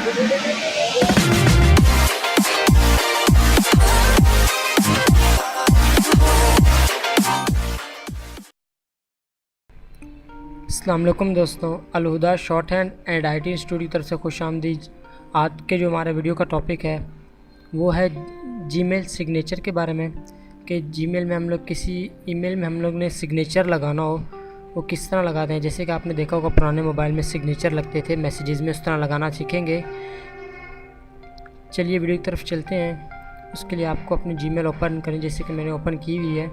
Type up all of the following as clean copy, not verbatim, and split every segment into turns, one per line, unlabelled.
अस्सलाम वालेकुम दोस्तों, Al Huda short hand and IT institute की तरफ से खुशामदीद। आज के जो हमारे वीडियो का टॉपिक है वो है जीमेल सिग्नेचर के बारे में, कि जीमेल में हम लोग किसी ईमेल में हम लोग ने सिग्नेचर लगाना हो वो किस तरह लगाते हैं। जैसे कि आपने देखा होगा पुराने मोबाइल में सिग्नेचर लगते थे मैसेजेस में, उस तरह लगाना सीखेंगे। चलिए वीडियो की तरफ चलते हैं। उसके लिए आपको अपनी जीमेल ओपन करें, जैसे कि मैंने ओपन की हुई है।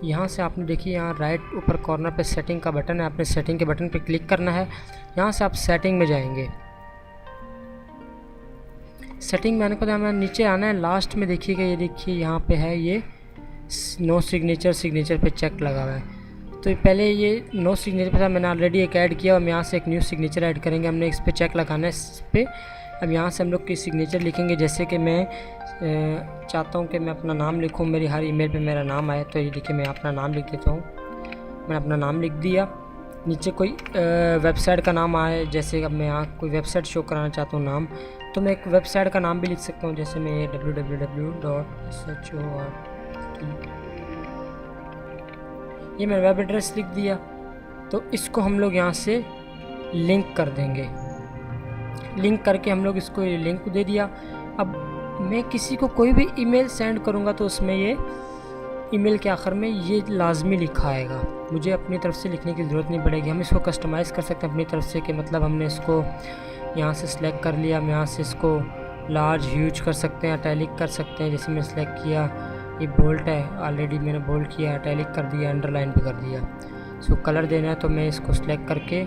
यहाँ से आपने देखिए यहाँ राइट ऊपर कॉर्नर पे सेटिंग का बटन है, आपने सेटिंग के बटन पे क्लिक करना है। यहाँ से आप सेटिंग में जाएंगे। सेटिंग में आने के बाद हमें नीचे आना है, लास्ट में देखिएगा, ये देखिए यहाँ पे है ये नो सिग्नेचर पे चेक लगा हुआ है। तो पहले ये नो सिग्नेचर पे था, मैंने ऑलरेडी एक ऐड किया और हम यहाँ से एक न्यू सिग्नेचर ऐड करेंगे। हमने इस पर चेक लगाना है इस पर। अब यहाँ से हम लोग की सिग्नेचर लिखेंगे, जैसे कि मैं चाहता हूँ कि मैं अपना नाम लिखूँ, मेरी हर ईमेल पे मेरा नाम आए। तो ये देखिए मैं अपना नाम लिख देता हूँ। मैंने अपना नाम लिख दिया। नीचे कोई वेबसाइट का नाम आए, जैसे अब मैं यहाँ कोई वेबसाइट शो कराना चाहता हूँ नाम, तो मैं एक वेबसाइट का नाम भी लिख सकता हूँ। जैसे मैं www.short ये मैंने वेब एड्रेस लिख दिया। तो इसको हम लोग यहाँ से लिंक कर देंगे। लिंक करके हम लोग इसको लिंक दे दिया। अब मैं किसी को कोई भी ईमेल सेंड करूँगा तो उसमें ये ईमेल के आखिर में ये लाजमी लिखा आएगा। मुझे अपनी तरफ से लिखने की ज़रूरत नहीं पड़ेगी। हम इसको कस्टमाइज़ कर सकते हैं अपनी तरफ से, कि मतलब हमने इसको यहाँ से सिलेक्ट कर लिया, हम यहाँ से इसको लार्ज ह्यूज कर सकते हैं, अटैलिक कर सकते हैं। जैसे मैं सिलेक्ट किया, ये बोल्ट है, ऑलरेडी मैंने बोल्ड किया, अटैलिक कर दिया, अंडरलाइन भी कर दिया। इसको कलर देना है तो मैं इसको सिलेक्ट करके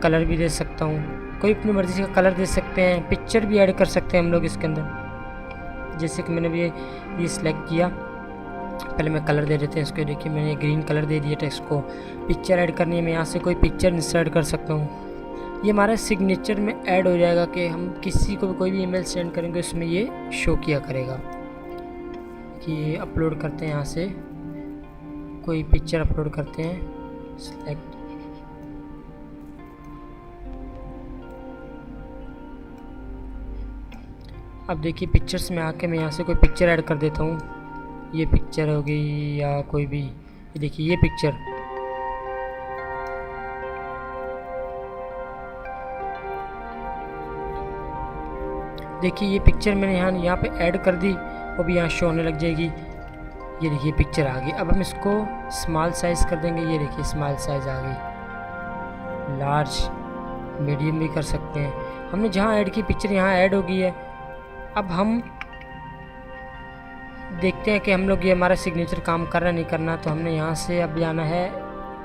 कलर भी दे सकता हूँ। कोई अपनी मर्ज़ी का कलर दे सकते हैं। पिक्चर भी ऐड कर सकते हैं हम लोग इसके अंदर। जैसे कि मैंने भी ये सिलेक्ट किया, पहले मैं कलर दे देते हैं इसको। देखिए मैंने ग्रीन कलर दे दिया टेक्स्ट को। पिक्चर ऐड करनी है, मैं यहाँ से कोई पिक्चर इंसर्ट कर सकता हूँ। ये हमारे सिग्नेचर में ऐड हो जाएगा कि हम किसी को भी कोई भी ईमेल सेंड करेंगे उसमें ये शो किया करेगा। कि अपलोड करते हैं, यहाँ से कोई पिक्चर अपलोड करते हैं, सिलेक्ट। अब देखिए पिक्चर्स में आके मैं यहाँ से कोई पिक्चर ऐड कर देता हूँ। ये पिक्चर हो गई या कोई भी, ये देखिए ये पिक्चर, देखिए ये पिक्चर मैंने यहाँ पे ऐड कर दी, वो भी यहाँ शो होने लग जाएगी। ये देखिए पिक्चर आ गई। अब हम इसको स्मॉल साइज़ कर देंगे। ये देखिए स्मॉल साइज़ आ गई, लार्ज मीडियम भी कर सकते हैं। हमने जहाँ ऐड की पिक्चर यहाँ ऐड हो गई है। अब हम देखते हैं कि हम लोग ये हमारा सिग्नेचर काम कर रहा नहीं करना। तो हमने यहाँ से अब जाना है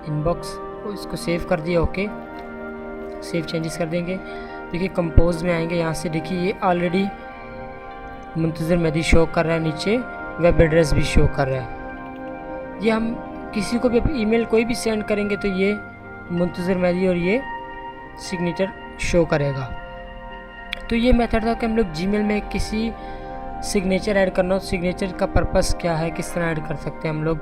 इनबॉक्स, इसको सेव कर दिया। ओके, सेव चेंजेस कर देंगे। देखिए कंपोज में आएंगे, यहाँ से देखिए ये ऑलरेडी मुंतज़िर मेहदी शो कर रहा है, नीचे वेब एड्रेस भी शो कर रहा है। ये हम किसी को भी ईमेल कोई भी सेंड करेंगे तो ये मुंतज़िर मेहदी और ये सिग्नेचर शो करेगा। तो ये मेथड था कि हम लोग जीमेल में किसी सिग्नेचर ऐड करना हो, सिग्नेचर का पर्पस क्या है, किस तरह ऐड कर सकते हैं हम लोग।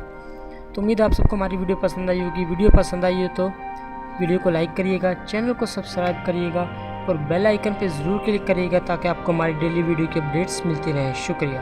तो उम्मीद है आप सबको हमारी वीडियो पसंद आई होगी। वीडियो पसंद आई हो तो वीडियो को लाइक करिएगा, चैनल को सब्सक्राइब करिएगा और बेल आइकन पे ज़रूर क्लिक करिएगा ताकि आपको हमारी डेली वीडियो की अपडेट्स मिलती रहें। शुक्रिया।